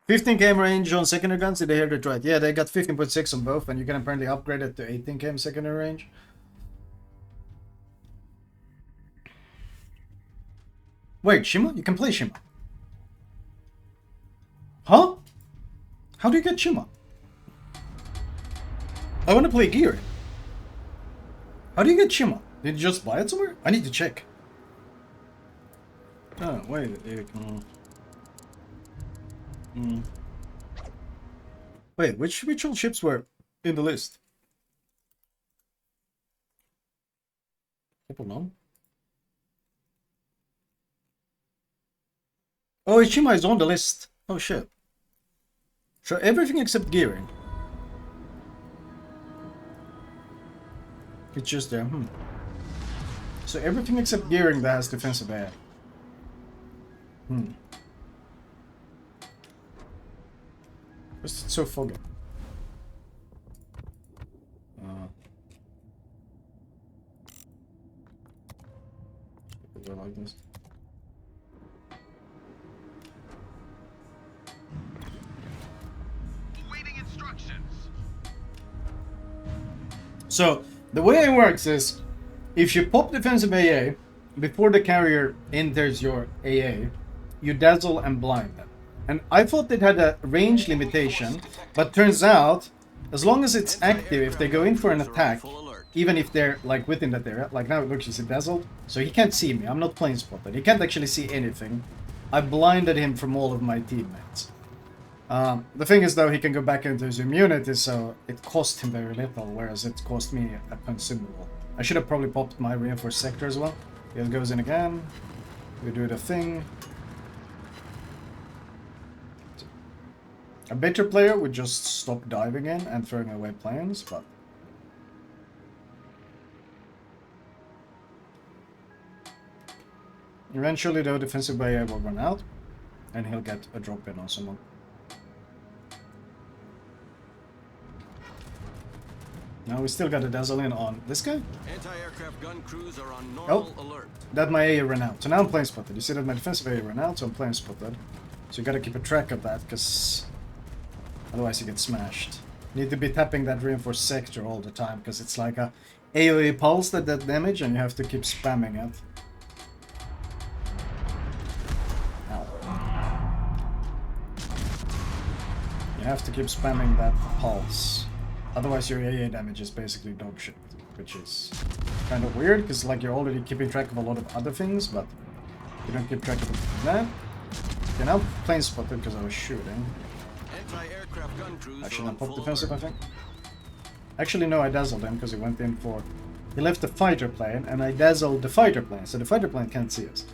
15 km range on secondary guns. Did I hear that right? Yeah, they got 15.6 on both, and you can apparently upgrade it to 18 km secondary range. Wait, Shima? You can play Shima? Huh? How do you get Shima? I want to play Gear. How do you get Shima? Did you just buy it somewhere? I need to check. Oh, wait. Wait, which old ships were in the list? People know. Oh, Shima is on the list. Oh shit. So everything except gearing. It's just there. So everything except gearing that has defensive air. It's so foggy. Like this. Awaiting instructions. So the way it works is, if you pop defensive AA before the carrier enters your AA, you dazzle and blind them. And I thought it had a range limitation, but turns out, as long as it's active, if they go in for an attack, even if they're like within that area, like now it looks he's dazzled, so he can't see me. I'm not plane spotted. He can't actually see anything. I blinded him from all of my teammates. The thing is though, he can go back into his immunity, so it cost him very little, whereas it cost me a consumable. I should have probably popped my reinforced sector as well. Here it goes in again. We do the thing. A better player would just stop diving in and throwing away planes, but... Eventually, though, defensive barrier will run out, and he'll get a drop in on someone. Now we still got a dazzle in on this guy. Anti-aircraft gun crews are on normal alert. That my AA ran out. So now I'm plane spotted. You see that my defensive AA ran out, so I'm plane spotted. So you gotta keep a track of that, because otherwise you get smashed. You need to be tapping that reinforced sector all the time, because it's like a AoE pulse that does damage, and you have to keep spamming it. You have to keep spamming that pulse. Otherwise your AA damage is basically dog shit, which is kind of weird, because like you're already keeping track of a lot of other things, but you don't keep track of that. Okay, now plane spotted because I was shooting. I should have popped defensive, I think. Actually, no, I dazzled him because he went in for... He left the fighter plane, and I dazzled the fighter plane, so the fighter plane can't see us.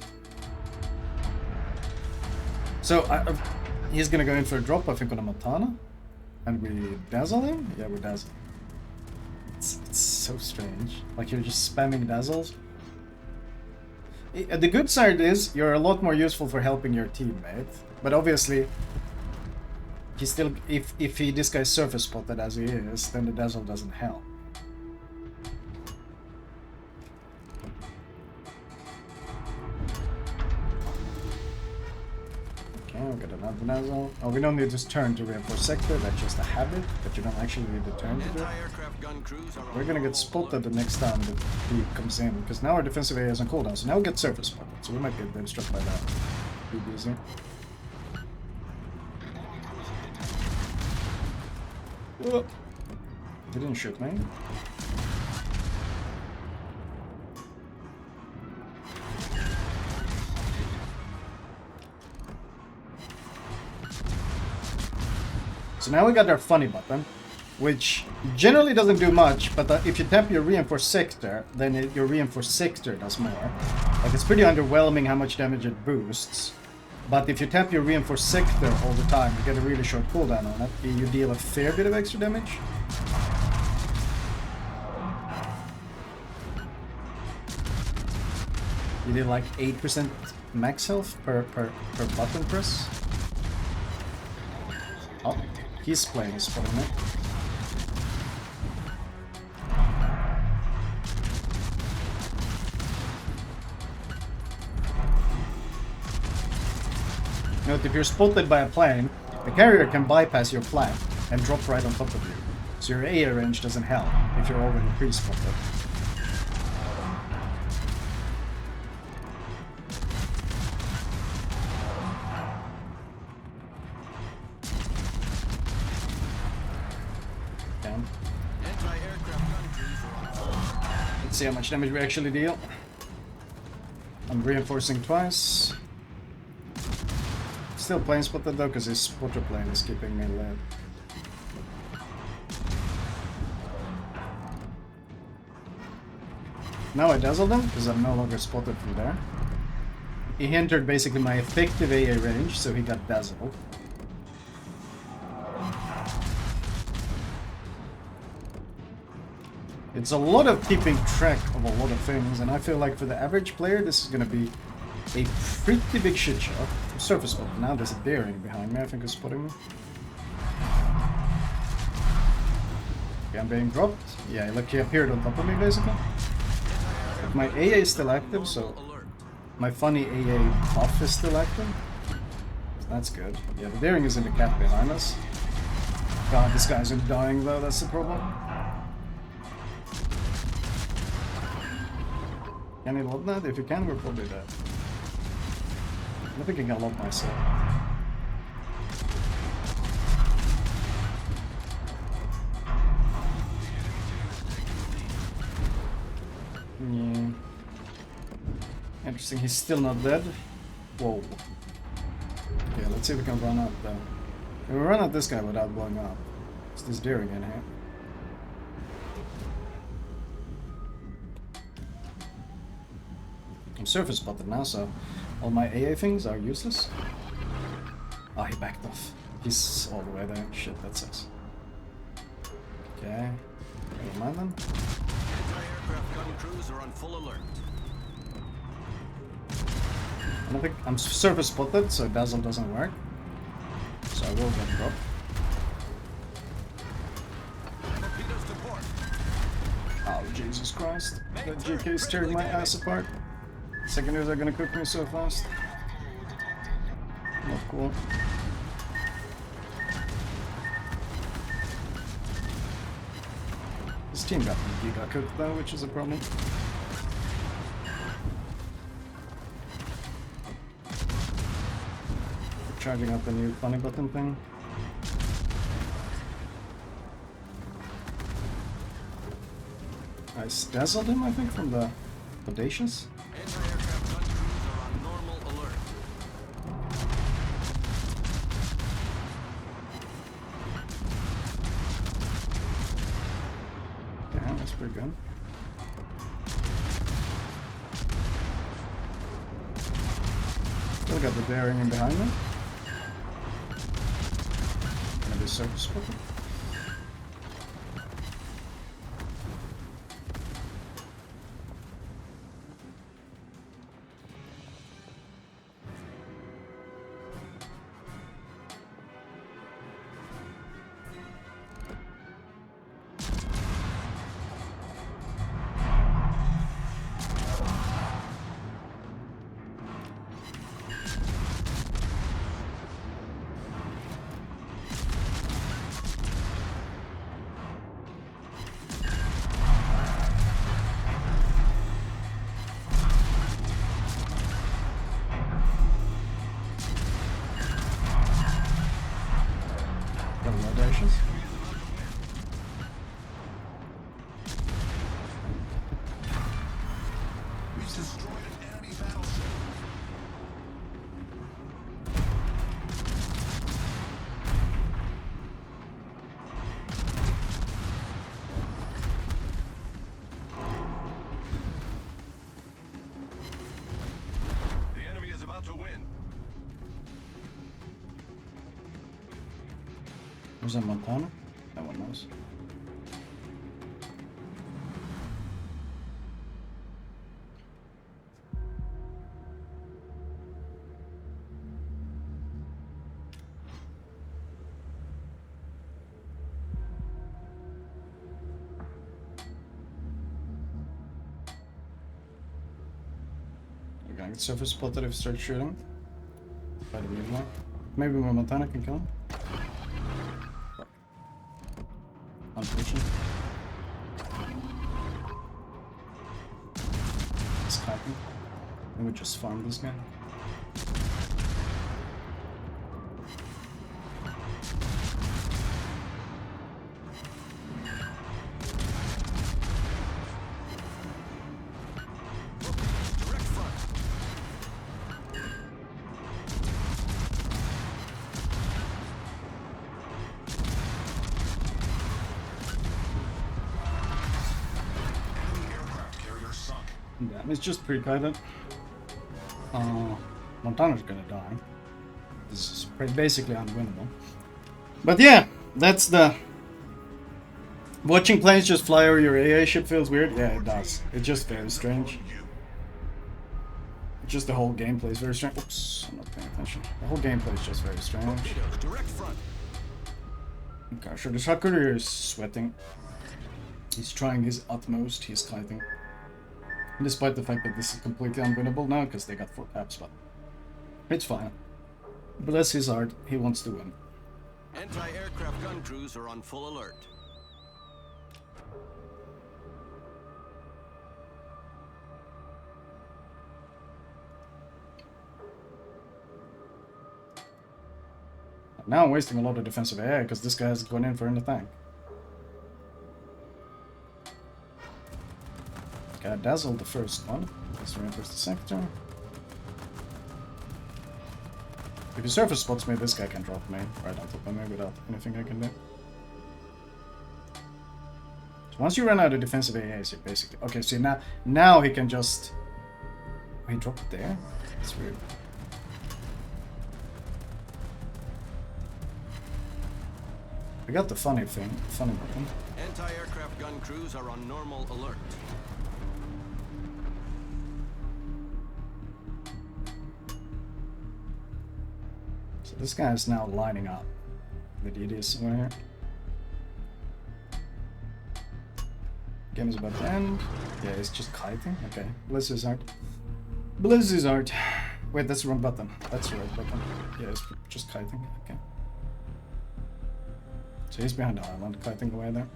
So, he's gonna go in for a drop, I think, on a Montana. And we dazzle him? Yeah, we dazzle. It's so strange. Like, you're just spamming dazzles. The good side is, you're a lot more useful for helping your teammate. But obviously, he still... If this guy's surface spotted as he is, then the dazzle doesn't help. Okay, we got another dazzle. Oh, we don't need to turn to reinforce sector, that's just a habit, but you don't actually need to turn to do it. We're gonna get spotted the next time the beep comes in, because now our defensive area is on cooldown, so now we get surface spotted, so we might get dead struck by that. Be busy. Oh, he didn't shoot me. So now we got our funny button, which generally doesn't do much, but if you tap your reinforced sector, then your reinforced sector does more. Like, it's pretty underwhelming how much damage it boosts. But if you tap your reinforced sector all the time, you get a really short cooldown on it. You deal a fair bit of extra damage. You did like 8% max health per button press. Oh, he's playing his spotting it. Note, if you're spotted by a plane, The carrier can bypass your flank and drop right on top of you, so your AA range doesn't help if you're already pre-spotted. Damn. Anti-aircraft gun crews are on. Let's see how much damage we actually deal. I'm reinforcing twice. Still plane spotted though, because his spotter plane is keeping me lit. Now I dazzled him, because I'm no longer spotted from there. He entered basically my effective AA range, so he got dazzled. It's a lot of keeping track of a lot of things, and I feel like for the average player, this is going to be a pretty big shit show. I'm surface spotted now. There's a bearing behind me. I think it's spotting me. Okay, I'm being dropped. Yeah, look, he appeared on top of me basically. But my AA is still active, so my funny AA buff is still active. So that's good. Yeah, the bearing is in the cap behind us. God, this guy's dying though. That's the problem. Can he load that? If you can, we're probably dead. I think I can load myself. Yeah. Interesting, he's still not dead. Whoa. Okay, let's see if we can run out though. Can we run out this guy without blowing up? Is this daring in here? I'm surface spotted now, so all my AA things are useless. Oh, he backed off. He's all the way there. Shit, that sucks. Okay. Never mind then. Anti-aircraft gun crews are on full alert. I don't think I'm surface spotted, so dazzle doesn't work. So I will get dropped. Torpedoes to port. Oh, Jesus Christ. The GK's tearing my ass apart. Secondaries are gonna cook me so fast. Not cool. This team got cooked though, which is a problem. Charging up the new funny button thing. I dazzled him, I think, from the audacious. Anti-aircraft gun crews are on normal alert. Damn, that's pretty good. Still got the bearing in behind me. Gonna be surface spotted. Audacious. We've destroyed an enemy battleship. The enemy is about to win. Was that Montana? No one knows. We're gonna get surface spotted if we start shooting. By the mid one. Maybe my Montana can kill him. Unfortunately. It's happening. Let me just farm this guy. Direct front. Enemy aircraft carrier sunk. Damn, it's just pre-guided. Montana's gonna die. This is basically unwinnable. But yeah, that's the... Watching planes just fly over your AA ship feels weird? Yeah, it does. It's just very strange. Just the whole gameplay is very strange. Oops, I'm not paying attention. The whole gameplay is just very strange. Torpedoes, direct front. Okay, sure, the shot courier is sweating. He's trying his utmost, he's kiting. Despite the fact that this is completely unwinnable now, because they got 4 caps, but it's fine. Bless his heart, he wants to win. Anti-aircraft gun crews are on full alert. Now I'm wasting a lot of defensive AI because this guy has gone in for in the tank. Okay, dazzle the first one. Let's reinforce the sector. If he surface spots me, this guy can drop me right on top of me without anything I can do. So once you run out of defensive AAs, you basically... Okay, see now he can just... Oh, he dropped it there? That's weird. I got the funny button. Anti-aircraft gun crews are on normal alert. So this guy is now lining up the DDs somewhere here. Game is about to end. Yeah, it's just kiting. Okay, bless his heart. Bless his heart. Wait, that's the wrong button. That's the right button. Yeah, it's just kiting. Okay. So he's behind the island, kiting away there.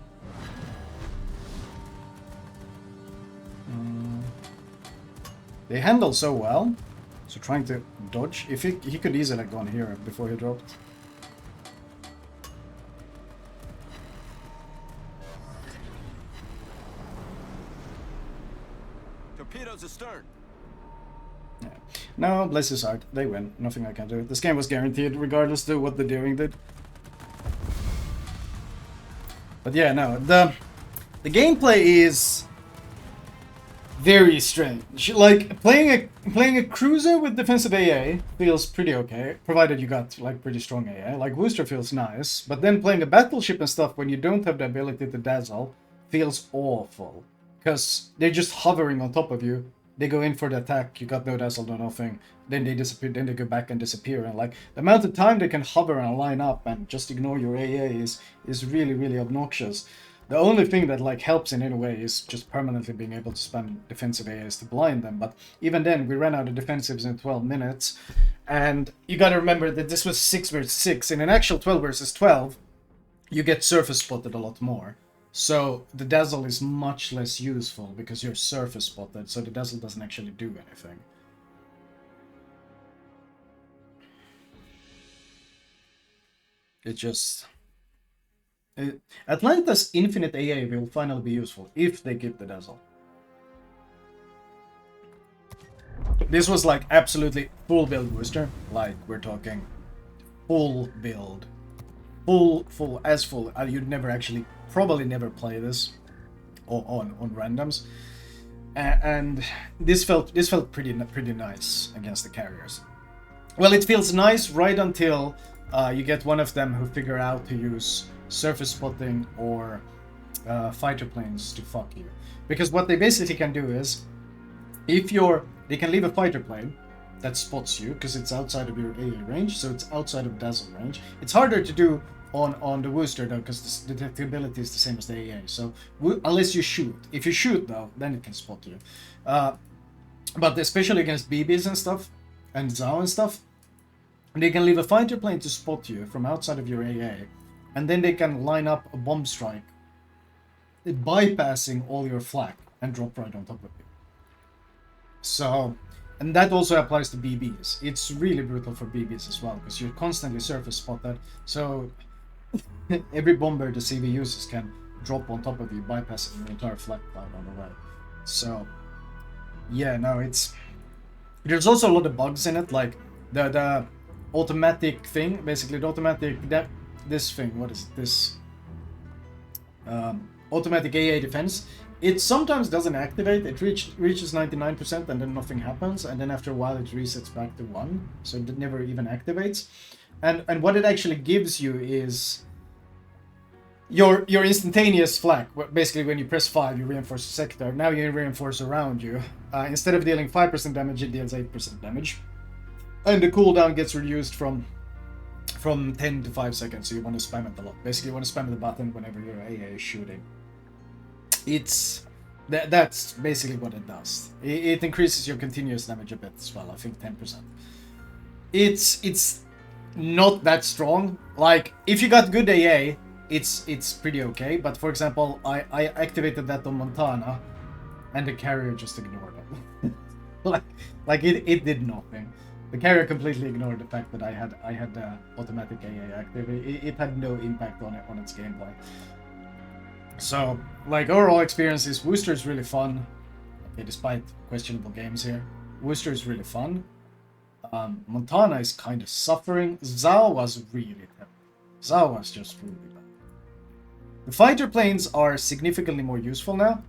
They handle so well. So trying to dodge. If he could easily have gone here before he dropped. Torpedoes astern. Yeah. No, bless his heart. They win. Nothing I can do. This game was guaranteed regardless of what the doing did. But yeah, no, the gameplay is very strange. Like playing a cruiser with defensive AA feels pretty okay, provided you got like pretty strong AA. Like Worcester feels nice, but then playing a battleship and stuff when you don't have the ability to dazzle feels awful because they're just hovering on top of you. They go in for the attack, you got no dazzle, no nothing, then they disappear, then they go back and disappear, and like the amount of time they can hover and line up and just ignore your AA is really, really obnoxious. The only thing that like helps in any way is just permanently being able to spam defensive AAs to blind them, but even then we ran out of defensives in 12 minutes, and you gotta remember that this was 6 versus 6. In an actual 12 versus 12, you get surface spotted a lot more. So the dazzle is much less useful because you're surface spotted, so the dazzle doesn't actually do anything. It just... Atlanta's infinite AA will finally be useful if they keep the dazzle. This was like absolutely full build booster, like we're talking full build. Full, you'd never actually... probably never play this on randoms, and this felt pretty nice against the carriers. Well, it feels nice right until you get one of them who figure out to use surface spotting or fighter planes to fuck you, because what they basically can do is they can leave a fighter plane that spots you because it's outside of your AA range, so it's outside of dazzle range. It's harder to do on the Worcester though, because the detectability is the same as the AA. So unless you shoot, if you shoot though, then it can spot you. But especially against BBs and stuff, and Zao and stuff, they can leave a fighter plane to spot you from outside of your AA, and then they can line up a bomb strike bypassing all your flak and drop right on top of you. So, and that also applies to BBs. It's really brutal for BBs as well, because you're constantly surface spotted. So every bomber the CV uses can drop on top of you, bypassing the entire flak cloud on the way. So yeah, no, there's also a lot of bugs in it, like the automatic thing, basically the automatic this thing. What is it? This automatic AA defense. It sometimes doesn't activate. It reaches 99% and then nothing happens, and then after a while it resets back to 1, so it never even activates. And what it actually gives you is your instantaneous flak. Basically, when you press 5, you reinforce the sector. Now you reinforce around you. Instead of dealing 5% damage, it deals 8% damage, and the cooldown gets reduced from 10 to 5 seconds. So you want to spam it a lot. Basically, you want to spam the button whenever your AA is shooting. That's basically what it does. It increases your continuous damage a bit as well. I think 10%. It's not that strong. Like if you got good AA, it's pretty okay. But for example, I activated that on Montana, and the carrier just ignored it. like it did nothing. The carrier completely ignored the fact that I had automatic AA active. It had no impact on its gameplay. So, like, overall experience is Worcester is really fun. Okay, despite questionable games here, Worcester is really fun. Montana is kind of suffering. Zao was really terrible. Zao was just really bad. The fighter planes are significantly more useful now.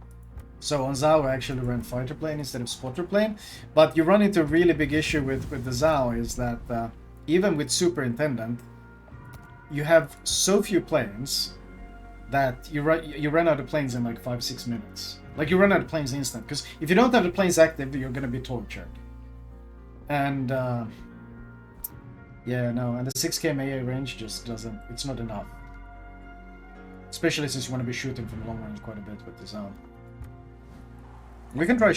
So on Zao I actually ran fighter plane instead of spotter plane. But you run into a really big issue with the Zao is that even with Superintendent, you have so few planes that you run out of planes in like 5-6 minutes. Like you run out of planes instant, because if you don't have the planes active, you're gonna be tortured. And yeah, no, and the 6k AA range just doesn't. It's not enough, especially since you want to be shooting from long range quite a bit with the zone. We can try